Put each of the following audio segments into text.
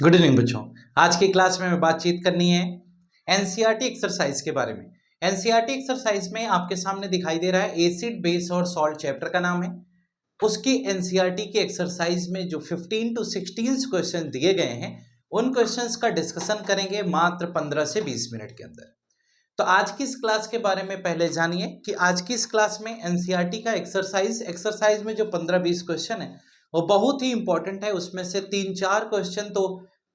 Good evening बच्चों। आज की क्लास में हमें बातचीत करनी है एनसीईआरटी एक्सरसाइज के बारे में। एनसीईआरटी एक्सरसाइज में आपके सामने दिखाई दे रहा है एसिड बेस और सॉल्ट चैप्टर का नाम है। उसकी एनसीईआरटी की एक्सरसाइज में जो 15 to 16 क्वेश्चन दिए गए हैं उन क्वेश्चंस का डिस्कशन करेंगे मात्र 15 से 20 मिनट के अंदर। तो आज की इस क्लास के बारे में पहले जानिए कि आज की इस क्लास में एनसीईआरटी का एक्सरसाइज में जो 15-20 क्वेश्चन है वो बहुत ही इंपॉर्टेंट है। उसमें से 3-4 क्वेश्चन तो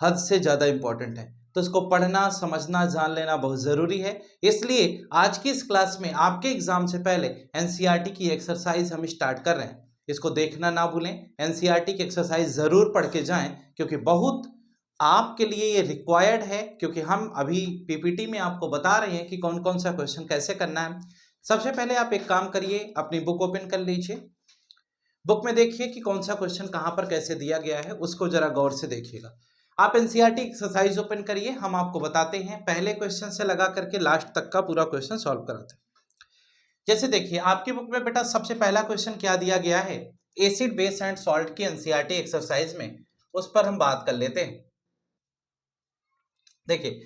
हद से ज़्यादा इंपॉर्टेंट है, तो इसको पढ़ना समझना जान लेना बहुत ज़रूरी है। इसलिए आज की इस क्लास में आपके एग्जाम से पहले एनसीईआरटी की एक्सरसाइज हम स्टार्ट कर रहे हैं। इसको देखना ना भूलें, एनसीईआरटी की एक्सरसाइज ज़रूर पढ़ के जाएं क्योंकि बहुत आपके लिए ये रिक्वायर्ड है, क्योंकि हम अभी पीपीटी में आपको बता रहे हैं कि कौन कौन सा क्वेश्चन कैसे करना है। सबसे पहले आप एक काम करिए, अपनी बुक ओपन कर लीजिए। बुक में देखिए कि कौन सा क्वेश्चन कहाँ पर कैसे दिया गया है, उसको जरा गौर से देखिएगा। आप एनसीईआरटी एक्सरसाइज ओपन करिए, हम आपको बताते हैं पहले क्वेश्चन से लगा करके लास्ट तक का पूरा क्वेश्चन सॉल्व कराते हैं। जैसे देखिए आपकी बुक में बेटा सबसे पहला क्वेश्चन क्या दिया गया है, एसिड बेस एंड सॉल्ट की एनसीईआरटी एक्सरसाइज में, उस पर हम बात कर लेते हैं। देखिए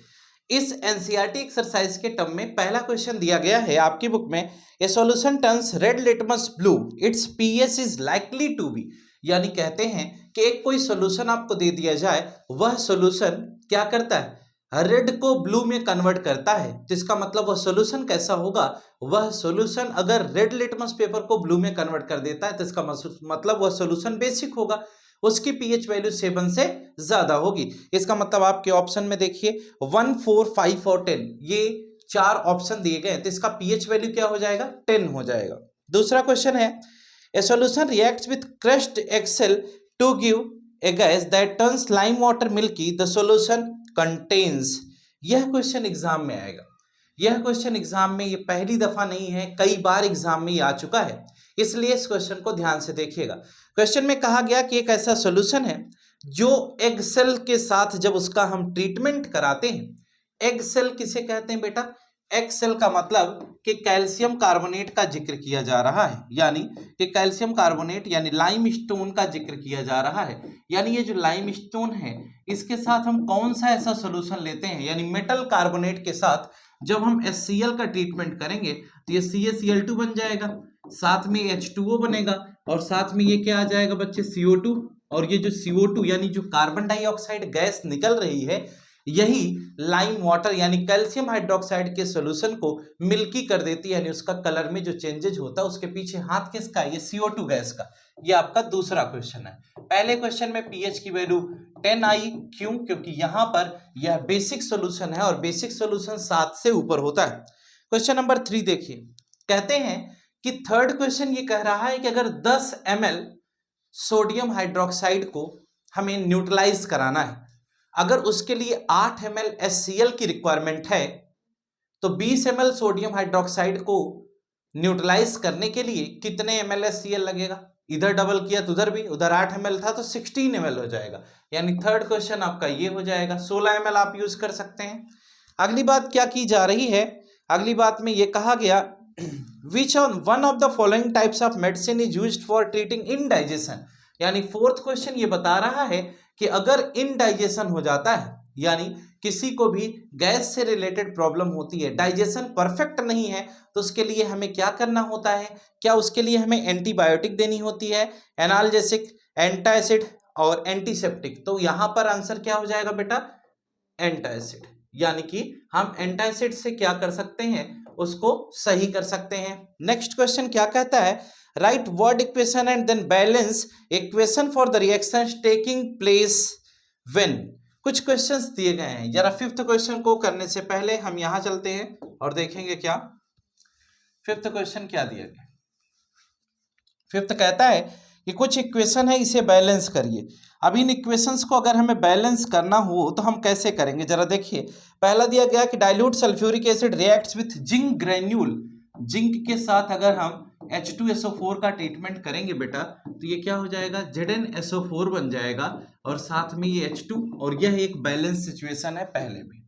इस एनसीईआरटी एक्सरसाइज के टर्म में पहला क्वेश्चन दिया गया है आपकी बुक में, a solution turns red litmus blue, its pH is likely to be. यानी कहते हैं कि एक कोई सॉल्यूशन आपको दे दिया जाए, वह सॉल्यूशन क्या करता है, रेड को ब्लू में कन्वर्ट करता है। तो इसका मतलब वह सॉल्यूशन कैसा होगा, वह सॉल्यूशन अगर रेड लिटमस पेपर को ब्लू में कन्वर्ट कर देता है तो इसका मतलब वह सॉल्यूशन बेसिक होगा, उसकी पीएच वैल्यू 7 से ज्यादा होगी। इसका मतलब आपके ऑप्शन में देखिए 1, 4, 5 और 10 ये 4 ऑप्शन दिए गए, तो इसका पीएच वैल्यू क्या हो जाएगा, 10 हो जाएगा। दूसरा क्वेश्चन है, a solution reacts with crushed eggshell to give a gas that turns lime water milky, the solution contains. यह क्वेश्चन एग्जाम में आएगा। यह क्वेश्चन एग्जाम में, ये पहली दफा नहीं है, कई बार एग्जाम में ये आ चुका है, इसलिए इस क्वेश्चन को ध्यान से देखिएगा। क्वेश्चन में कहा गया कि एक ऐसा सॉल्यूशन है जो एग सेल के साथ जब उसका हम ट्रीटमेंट कराते हैं, एग सेल किसे कहते हैं बेटा, एग सेल का मतलब कि कैल्शियम कार्बोनेट का जिक्र किया जा रहा है, यानी कि कैल्शियम कार्बोनेट यानी लाइम स्टोन का जिक्र किया जा रहा है। यानी ये जो लाइम स्टोन है इसके साथ हम कौन सा ऐसा सॉल्यूशन लेते हैं, यानी मेटल कार्बोनेट के साथ जब हम HCl का ट्रीटमेंट करेंगे तो ये CaCl2 बन जाएगा, साथ में H2O बनेगा और साथ में ये क्या आ जाएगा बच्चे, CO2। और ये जो CO2 यानी जो कार्बन डाइऑक्साइड गैस निकल रही है, यही लाइम वाटर यानी कैल्शियम हाइड्रोक्साइड के सॉल्यूशन को मिल्की कर देती है, यानी उसका कलर में जो चेंजेस होता है उसके पीछे हाथ किसका है, ये CO2 गैस का। ये आपका दूसरा क्वेश्चन है। पहले क्वेश्चन में पीएच की वैल्यू 10 आई, क्यों, क्योंकि यहां पर यह बेसिक सॉल्यूशन है और बेसिक सॉल्यूशन 7 से ऊपर होता है। क्वेश्चन नंबर 3 देखिए, कहते हैं कि थर्ड क्वेश्चन ये कह रहा है कि अगर 10 ml सोडियम हाइड्रोक्साइड को हमें न्यूट्रलाइज कराना है, अगर उसके लिए 8 ml HCl की रिक्वायरमेंट है, तो 20 ml सोडियम हाइड्रोक्साइड को न्यूट्रलाइज करने के लिए कितने ml HCl लगेगा। इधर डबल किया तो उधर भी, उधर 8 ml था तो 16 ml हो जाएगा, यानी थर्ड क्वेश्चन आपका ये हो जाएगा। 16 ml आप यूज कर सकते हैं। अगली बात क्या की जा रही है, अगली बात में ये कहा गया which one of the following types of medicine is used for treating indigestion. यानी फोर्थ क्वेश्चन ये बता रहा है कि अगर इनडाइजेशन हो जाता है, यानी किसी को भी गैस से रिलेटेड प्रॉब्लम होती है, डाइजेशन परफेक्ट नहीं है, तो उसके लिए हमें क्या करना होता है, क्या उसके लिए हमें एंटीबायोटिक देनी होती है, एनाल्जेसिक, एंटासिड और एंटीसेप्टिक। तो यहां पर आंसर क्या हो जाएगा बेटा, एंटासिड। यानी कि हम एंटासिड से क्या कर सकते हैं, उसको सही कर सकते हैं। नेक्स्ट क्वेश्चन क्या कहता है, write word equation and then balance equation for the reaction taking place when. कुछ क्वेश्चंस दिए गए हैं, जरा फिफ्थ क्वेश्चन को करने से पहले हम यहां चलते हैं और देखेंगे क्या फिफ्थ क्वेश्चन क्या दिया गया। फिफ्थ कहता है कि कुछ इक्वेशन है, इसे बैलेंस करिए। अब इन इक्वेशंस को अगर हमें बैलेंस करना हो तो हम कैसे करेंगे, जरा देखिए। पहला दिया गया कि dilute sulphuric acid reacts with zinc granule, zinc के साथ अगर हम H2SO4 का ट्रीटमेंट करेंगे बेटा, तो ये क्या हो जाएगा, ZnSO4 बन जाएगा और साथ में ये H2, और यह एक बैलेंस सिचुएशन है पहले भी।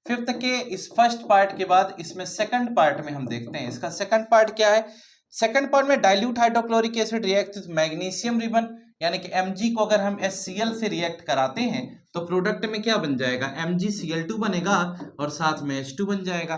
फिफ्थ के इस फर्स्ट पार्ट के बाद इसमें सेकंड पार्ट में हम देखते हैं, इसका सेकंड पार्ट क्या है। सेकंड पार्ट में dilute hydrochloric acid react with magnesium ribbon यानी कि Mg को अगर हम HCl से रिएक्ट कराते हैं तो प्रोडक्ट में क्या बन जाएगा, MgCl2 बनेगा और साथ में H2 बन जाएगा।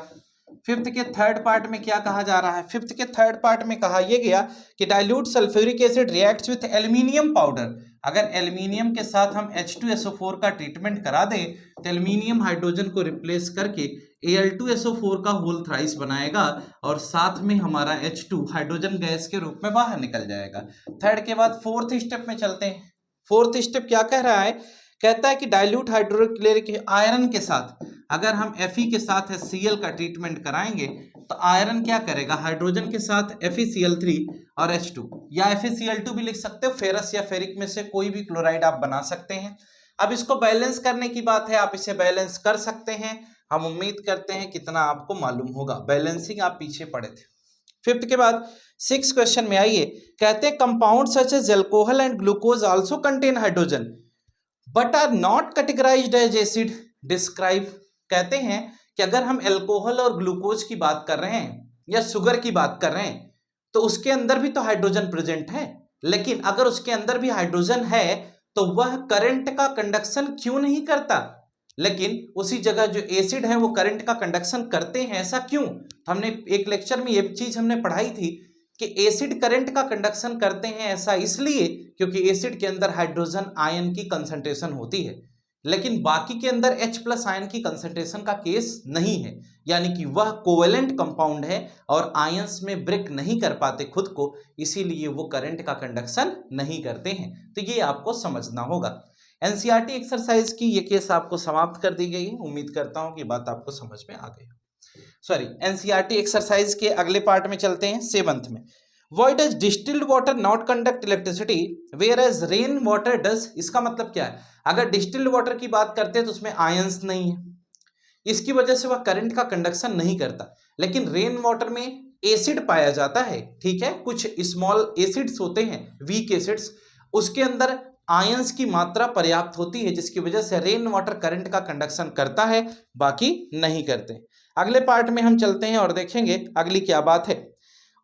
फिफ्थ के थर्ड पार्ट में क्या कहा जा रहा है, फिफ्थ के थर्ड पार्ट में कहा यह गया कि dilute sulphuric acid reacts with aluminium powder. अगर एल्यूमिनियम के साथ हम H2SO4 का ट्रीटमेंट करा दें तो एल्यूमिनियम हाइड्रोजन को रिप्लेस करके Al2SO4 का होल थ्राइस बनाएगा और साथ में हमारा H2 हाइड्रोजन गैस के रूप में बाहर निकल जाएगा। थर्ड के बाद फोर्थ स्टेप में चलते हैं। फोर्थ स्टेप क्या कह रहा है, कहता है कि डाइल्यूट हाइड्रोक्लोरिक आयरन के साथ अगर हम Fe के साथ HCl का ट्रीटमेंट कराएंगे तो आयरन क्या करेगा, हाइड्रोजन के साथ FeCl3 और H2 या FeCl2 भी लिख सकते हो, फेरस या फेरिक में से कोई भी क्लोराइड आप बना सकते हैं। अब इसको बैलेंस करने की बात है, आप इसे बैलेंस कर सकते हैं। हम उम्मीद करते हैं कितना आपको मालूम होगा, बैलेंसिंग आप पीछे पढ़े थे। फिफ्थ के बाद सिक्स क्वेश्चन में आइए, कहते हैं compound such as alcohol and glucose also contain hydrogen but are not categorised as acid, describe. कहते हैं कि अगर हम अल्कोहल और ग्लूकोज की बात कर रहे हैं या शुगर की बात कर रहे हैं तो उसके अंदर भी तो हाइड्रोजन प्रेजेंट है, लेकिन अगर उसके अंदर भी हाइड्रोजन है तो वह करंट का कंडक्शन क्यों नहीं करता, लेकिन उसी जगह जो एसिड है वो करंट का कंडक्शन करते हैं, ऐसा क्यों? हमने एक लेक्चर में ये चीज हमने पढ़ाई थी कि एसिड करंट का कंडक्शन करते हैं, ऐसा इसलिए क्योंकि एसिड के अंदर हाइड्रोजन आयन की कंसंट्रेशन होती है, लेकिन बाकी के अंदर H+ आयन की कंसंट्रेशन का केस नहीं है, यानी कि वह कोवेलेंट कंपाउंड है और आयंस में ब्रेक नहीं कर पाते खुद को, इसीलिए वो करंट का कंडक्शन नहीं करते हैं। तो ये आपको समझना होगा। एनसीईआरटी एक्सरसाइज की ये केस आपको समाप्त कर दी गई है। उम्मीद करता हूं कि बात आपको समझ में आ गई। सॉरी, एनसीईआरटी एक्सरसाइज के अगले पार्ट में चलते हैं, सेवंथ में। Why does distilled water not conduct electricity whereas rain water does? इसका मतलब क्या है? अगर डिस्टिल्ड वाटर की बात करते हैं तो उसमें आयंस नहीं है, इसकी वजह से वह करंट का कंडक्शन नहीं करता, लेकिन रेन वाटर में एसिड पाया जाता है, ठीक है, कुछ स्मॉल एसिड्स होते हैं, वीक एसिड्स, उसके अंदर आयंस की मात्रा पर्याप्त होती है, जिसकी वजह से रेन वाटर करंट का कंडक्शन करता है, बाकी नहीं करते। अगले पार्ट में हम चलते हैं और देखेंगे अगली क्या बात है।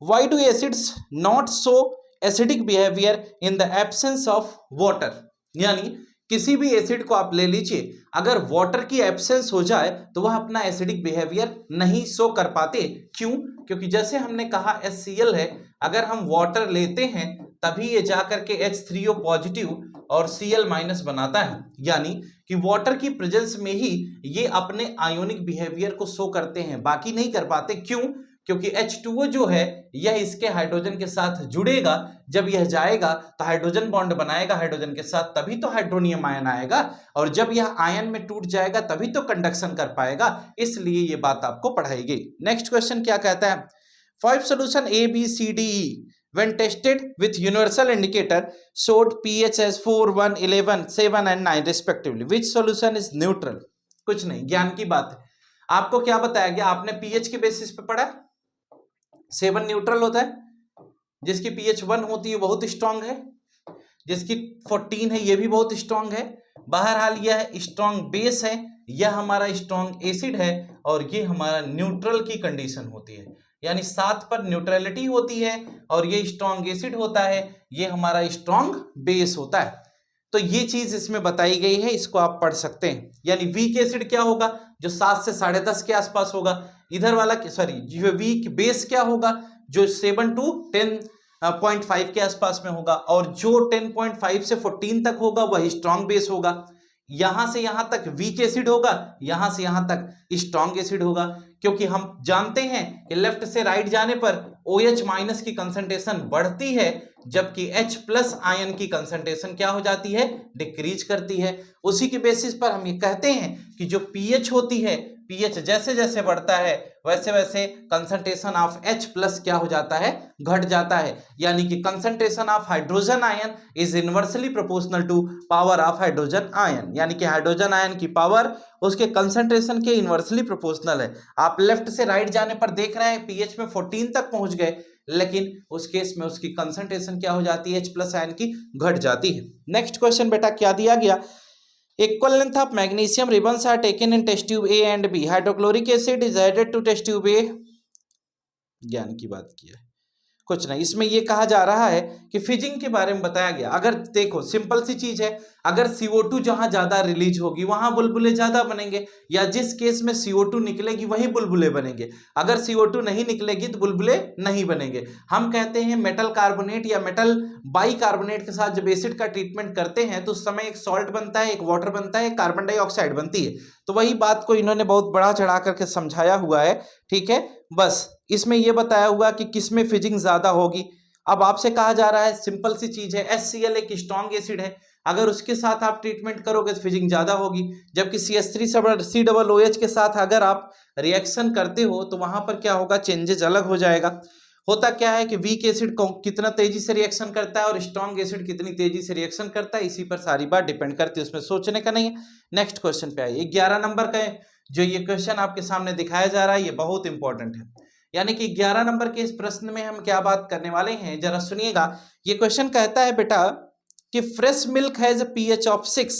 Why do acids not show acidic behavior in the absence of water? यानी किसी भी एसिड को आप ले लीजिए, अगर वाटर की एब्सेंस हो जाए तो वह अपना एसिडिक बिहेवियर नहीं शो कर पाते। क्यों? क्योंकि जैसे हमने कहा HCl है, अगर हम वाटर लेते हैं तभी ये जाकर के H3O पॉजिटिव और Cl- बनाता है, यानी कि वाटर की प्रेजेंस में ही ये अपने आयोनिक बिहेवियर को शो करते हैं, बाकी नहीं कर पाते। क्यों? क्योंकि H2O जो है यह इसके हाइड्रोजन के साथ जुड़ेगा, जब यह जाएगा तो हाइड्रोजन बॉन्ड बनाएगा हाइड्रोजन के साथ, तभी तो हाइड्रोनियम आयन आएगा, और जब यह आयन में टूट जाएगा तभी तो कंडक्शन कर पाएगा, इसलिए ये बात आपको पढ़ाई गई। नेक्स्ट क्वेश्चन क्या कहता है, 5 solution A B C D E when tested with universal indicator showed pH as 4, 1, 11, 7 and 9 respectively. Which solution is neutral? कुछ नहीं, ज्ञान की बात है। आपको क्या बताया गया, आपने पीएच के बेसिस पे पढ़ा, 7 न्यूट्रल होता है, जिसकी pH 1 होती है बहुत स्ट्रांग है, जिसकी 14 है ये भी बहुत स्ट्रांग है। बहरहाल यह स्ट्रांग बेस है, यह हमारा स्ट्रांग एसिड है, और ये हमारा न्यूट्रल की कंडीशन होती है, यानी 7 पर न्यूट्रलिटी होती है, और ये स्ट्रांग एसिड होता है, ये हमारा स्ट्रांग बेस होता है। तो ये चीज इसमें बताई गई है, इसको आप पढ़ सकते हैं। यानी वीक एसिड क्या होगा, जो 7 से 10.5 के आसपास होगा, इधर वाला सॉरी जो वीक बेस क्या होगा, जो 7 to 10.5 के आसपास में होगा, और जो 10.5 से 14 तक होगा वह स्ट्रांग बेस होगा। यहां से यहां तक वीक एसिड होगा, यहां से यहां तक स्ट्रांग एसिड होगा, क्योंकि हम जानते हैं कि लेफ्ट से राइट जाने पर OH- की कंसंट्रेशन बढ़ती है, जबकि H+ आयन की कंसंट्रेशन क्या हो जाती है, डिक्रीज करती है। उसी के बेसिस पर हम ये कहते हैं कि जो pH होती है, pH जैसे जैसे बढ़ता है वैसे वैसे कंसंट्रेशन ऑफ H+ क्या हो जाता है, घट जाता है, यानी कि concentration of hydrogen ion is inversely proportional to power of hydrogen ion, यानी कि हाइड्रोजन आयन की पावर उसके कंसंट्रेशन के इनवर्सली प्रोपोर्शनल है। आप लेफ्ट से राइट जाने पर देख रहे हैं pH में 14 तक पहुंच गए, लेकिन उस केस में उसकी कंसंट्रेशन क्या हो जाती है, H+ आयन की घट जाती है। नेक्स्ट क्वेश्चन बेटा क्या दिया गया, equal length of magnesium ribbons are taken in test tube A and B. Hydrochloric acid is added to test tube A. ज्ञान की बात की है। कुछ नहीं। इसमें ये कहा जा रहा है कि फिजिंग के बारे में बताया गया। अगर देखो सिंपल सी चीज है, अगर CO2 जहां ज्यादा रिलीज होगी वहां बुलबुले ज्यादा बनेंगे, या जिस केस में CO2 निकलेगी वहीं बुलबुले बनेंगे। अगर CO2 नहीं निकलेगी तो बुलबुले नहीं बनेंगे। हम कहते हैं मेटल कार्बोनेट या मेटल बाइकार्बोनेट के साथ जब एसिड का ट्रीटमेंट करते हैं तो उस समय एक सॉल्ट बनता है, एक वाटर बनता है, एक कार्बन डाइऑक्साइड बनती है। तो वही बात को इन्होंने बहुत बड़ा चढ़ा करके समझाया हुआ है, ठीक है। बस इसमें यह बताया हुआ कि किसमें फिजिंग ज्यादा होगी। अब आपसे कहा जा रहा है, सिंपल सी चीज है, HCl एक स्ट्रॉन्ग एसिड है, अगर उसके साथ आप ट्रीटमेंट करोगे तो फिजिंग ज्यादा होगी। जबकि CH3COOH के साथ अगर आप रिएक्शन करते हो तो वहां पर क्या होगा, चेंजेस अलग हो जाएगा। होता क्या है कि वीक एसिड कितना तेजी से रिएक्शन करता है और स्ट्रॉन्ग एसिड कितनी तेजी से रिएक्शन करता है, इसी पर सारी बात डिपेंड करती है, उसमें सोचने का नहीं है। नेक्स्ट क्वेश्चन पे आइए। 11 नंबर का है जो ये क्वेश्चन आपके सामने दिखाया जा रहा है, ये बहुत इंपॉर्टेंट है। यानी कि 11 नंबर के इस प्रश्न में हम क्या बात करने वाले हैं, जरा सुनिएगा। ये क्वेश्चन कहता है बेटा कि fresh milk has a pH of 6,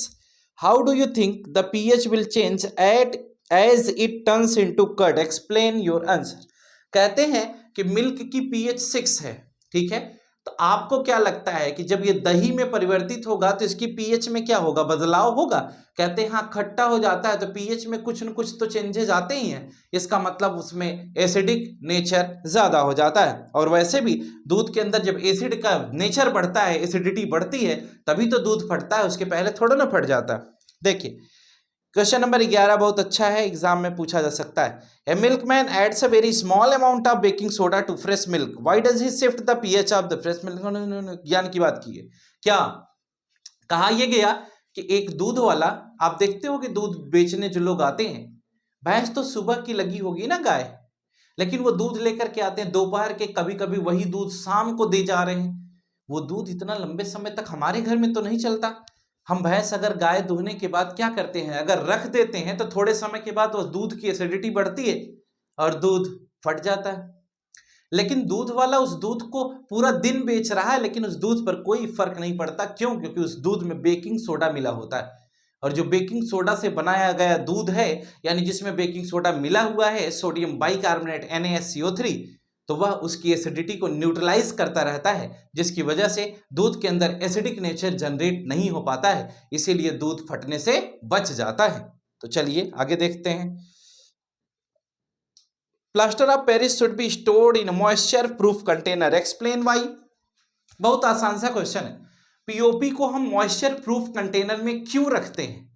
how do you think the pH will change as it turns into curd, explain your answer. कहते हैं कि मिल्क की pH 6 है, ठीक है। तो आपको क्या लगता है कि जब ये दही में परिवर्तित होगा तो इसकी pH में क्या होगा, बदलाव होगा। कहते हैं हाँ, खट्टा हो जाता है तो pH में कुछ न कुछ तो चेंजेस आते ही हैं, इसका मतलब उसमें एसिडिक नेचर ज्यादा हो जाता है। और वैसे भी दूध के अंदर जब एसिड का नेचर बढ़ता है, एसिडिटी बढ़ती है, तभी तो दूध फटता है, उसके पहले थोड़ा ना फट जाता है। देखिए क्वेश्चन नंबर 11 बहुत अच्छा है, एग्जाम में पूछा जा सकता है। A milkman adds a very small amount of baking soda to fresh milk, why does he shift the pH of the fresh milk. ज्ञान की बात की है क्या, कहा यह गया कि एक दूध वाला, आप देखते हो कि दूध बेचने जो लोग आते हैं, भैंस तो सुबह की लगी होगी ना गाय, लेकिन वो दूध लेकर के आते हैं दोपहर के, कभी कभी वही दूध शाम को दे जा रहे हैं। वो दूध इतना लंबे समय तक हमारे घर में तो नहीं चलता। हम भैंस अगर गाय दूहने के बाद क्या करते हैं, अगर रख देते हैं तो थोड़े समय के बाद उस दूध की एसिडिटी बढ़ती है और दूध फट जाता है। लेकिन दूध वाला उस दूध को पूरा दिन बेच रहा है, लेकिन उस दूध पर कोई फर्क नहीं पड़ता। क्यों? क्योंकि उस दूध में बेकिंग सोडा मिला होता है, और जो बेकिंग सोडा से बनाया गया दूध है, यानी जिसमें बेकिंग सोडा मिला हुआ है, सोडियम बाइकार्बोनेट NaSCO3, तो वह उसकी एसिडिटी को न्यूट्रलाइज करता रहता है, जिसकी वजह से दूध के अंदर एसिडिक नेचर जनरेट नहीं हो पाता है, इसीलिए दूध फटने से बच जाता है। तो चलिए आगे देखते हैं। Plaster of Paris should be stored in moisture proof container, explain why. बहुत आसान सा क्वेश्चन है। पीओपी को हम मॉइस्चर प्रूफ कंटेनर में क्यों रखते हैं,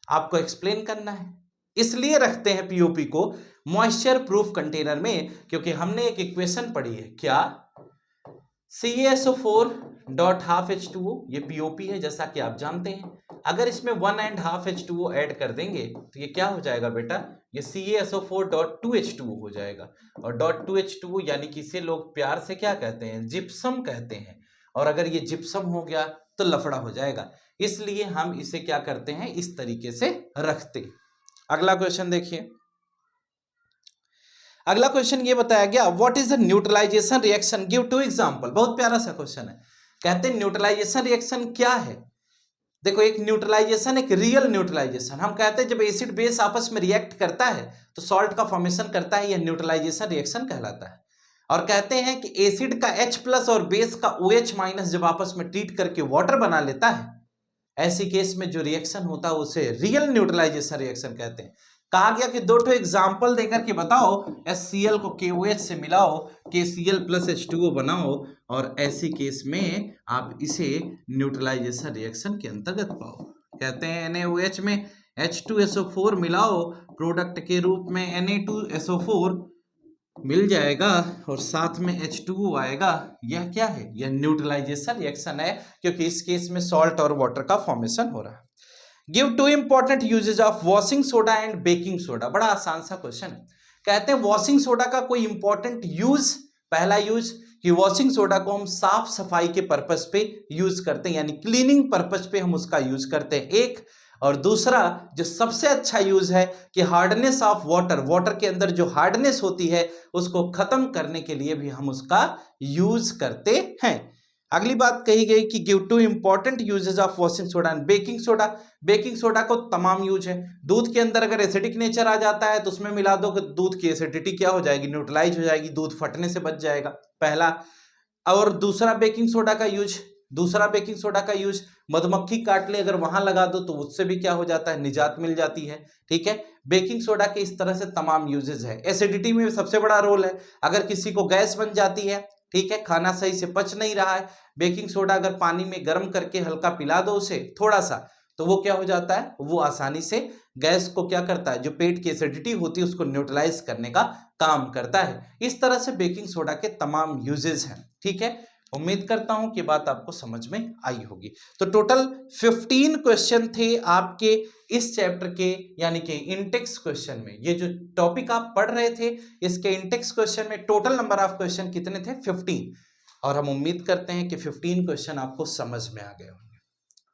आपको एक्सप्लेन करना है। इसलिए रखते हैं पीओपी को मॉइस्चर प्रूफ कंटेनर में, क्योंकि हमने एक इक्वेशन पढ़ी है, क्या, CaSO4 डॉट हाफ H2O, ये पीओपी है जैसा कि आप जानते हैं। अगर इसमें 1 एंड हाफ H2O ऐड कर देंगे तो ये क्या हो जाएगा बेटा, ये CaSO4 डॉट 2H2O हो जाएगा। और डॉट 2H2O यानी कि इसे लोग प्यार से क्या कहते हैं, जिप्सम कहते हैं। और अगर ये जिप्सम हो गया तो लफड़ा हो जाएगा, इसलिए हम इसे क्या करते हैं, इस तरीके से रखते। अगला क्वेश्चन देखिए। अगला क्वेश्चन ये बताया गया, what is the neutralisation reaction, give 2 example. बहुत प्यारा सा क्वेश्चन है। कहते हैं न्यूट्रलाइजेशन रिएक्शन क्या है। देखो एक न्यूट्रलाइजेशन, एक रियल न्यूट्रलाइजेशन, हम कहते हैं जब एसिड बेस आपस में रिएक्ट करता है तो सॉल्ट का फॉर्मेशन करता है, यह न्यूट्रलाइजेशन रिएक्शन कहलाता है। और कहते हैं कि एसिड का H+ और बेस का OH- जब आपस में ट्रीट करके वाटर बना लेता है, ऐसी केस में जो रिएक्शन होता है उसे रियल न्यूट्रलाइजेशन रिएक्शन कहते हैं। कहा गया कि 2 एग्जाम्पल देकर के बताओ, HCl को KOH से मिलाओ, KCl प्लस H2O बनाओ, और ऐसी केस में आप इसे न्यूट्रलाइजेशन रिएक्शन के अंतर्गत पाओ। कहते हैं NaOH में H2SO4 मिलाओ, प्रोडक्ट के रूप में Na2SO4 मिल जाएगा और साथ में H2O आएगा। यह क्या है, यह न्यूट्रलाइजेशन रिएक्शन है, क्योंकि इस केस में सॉल्ट और वाटर का फॉर्मेशन हो रहा है। Give 2 important uses of washing soda and baking soda. बड़ा आसान सा क्वेश्चन है। कहते हैं वॉशिंग सोडा का कोई इंपॉर्टेंट यूज, पहला यूज कि वॉशिंग सोडा को हम साफ सफाई के पर्पस पे यूज करते हैं, यानी क्लीनिंग पर्पस पे हम उसका यूज करते हैं, एक। और दूसरा जो सबसे अच्छा यूज है कि हार्डनेस ऑफ वाटर, वाटर के अंदर जो हार्डनेस होती है उसको खत्म करने के लिए भी हम उसका यूज करते हैं। अगली बात कही गई कि give 2 important uses of washing soda and baking soda. Baking soda को तमाम यूज है। दूध के अंदर अगर एसिडिक नेचर आ जाता है तो उसमें मिला दो कि दूध की एसिडिटी क्या हो जाएगी, न्यूट्रलाइज हो जाएगी, दूध फटने से बच जाएगा, पहला। और दूसरा बेकिंग सोडा का यूज मधुमक्खी काट ले अगर वहां लगा दो तो उससे भी क्या हो जाता है, निजात मिल जाती है। ठीक है, बेकिंग सोडा के इस तरह से तमाम यूजेस है। एसिडिटी में सबसे बड़ा रोल है, अगर किसी को गैस बन जाती है, ठीक है, खाना सही से पच नहीं रहा है, बेकिंग सोडा अगर पानी में गर्म करके हल्का पिला दो उसे थोड़ा सा, तो वो क्या हो जाता है, वो आसानी से गैस को क्या करता है, जो पेट की एसिडिटी होती है उसको न्यूट्रलाइज करने का काम करता है। इस तरह से बेकिंग सोडा के तमाम यूजेस हैं। ठीक है, उम्मीद करता हूं कि बात आपको समझ में आई होगी। तो टोटल 15 क्वेश्चन थे आपके इस चैप्टर के, यानी कि इंटेक्स क्वेश्चन में। ये जो टॉपिक आप पढ़ रहे थे इसके इंटेक्स क्वेश्चन में टोटल नंबर ऑफ क्वेश्चन कितने थे, 15। और हम उम्मीद करते हैं कि 15 क्वेश्चन आपको समझ में आ गए होंगे।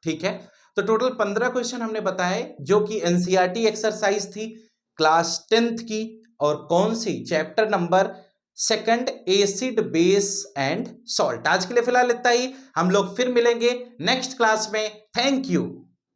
ठीक है, तो टोटल 15 क्वेश्चन हमने बताए जो कि एनसीईआरटी एक्सरसाइज थी क्लास 10th की, और कौन सी, chapter number 2 acid base and salt. आज के लिए फिलहाल इतना ही, हम लोग फिर मिलेंगे नेक्स्ट क्लास में। Thank you.